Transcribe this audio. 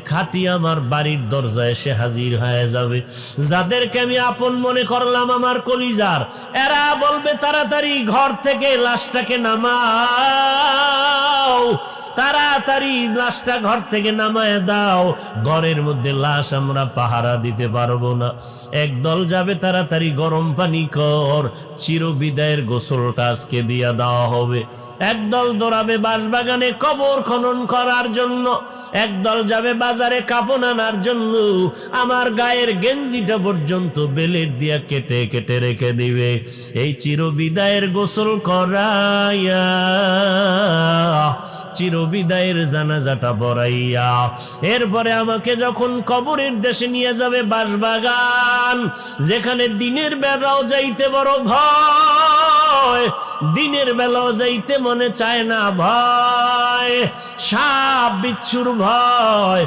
খাতি আমার বাড়ির দরজায় এসে হাজির হয়ে যাবে। যাদেরকে আমি আপন মনে করলাম আমার কলিজার, এরা বলবে তাড়াতাড়ি ঘর থেকে লাশটাকে নামাও, তাড়াতাড়ি লাশটা ঘর থেকে নামায় দাও, ঘরের মধ্যে লাশ আমরা পাহারা দিতে পারবো না। একদল যাবে তাড়াতাড়ি গরম পানি কর, চিরবিদায়ের গোসলটা আজকে দিয়া দেওয়া হবে। একদল দৌড়াবে বাঁশবাগানে কবর খনন করার জন্য, একদল যাবে বাজারে কাপড় আনার জন্য, আমার গায়ের গেঞ্জিটা পর্যন্ত বেলের দিয়া কেটে কেটে রেখে দিবে। এই চিরবিদায়ের গোসল করাইয়া চিরবিদায়ের জানাজাটা পড়াইয়া এরপরে আমাকে যখন কবরের দেশে নিয়ে যাবে, বাঁশবাগান যেখানে দিনের বেলাও যাইতে বড় ভয়, দিনের বেলাও যাইতে মনে চায় না, ভয়, সাপ বিচ্ছুর ভয়,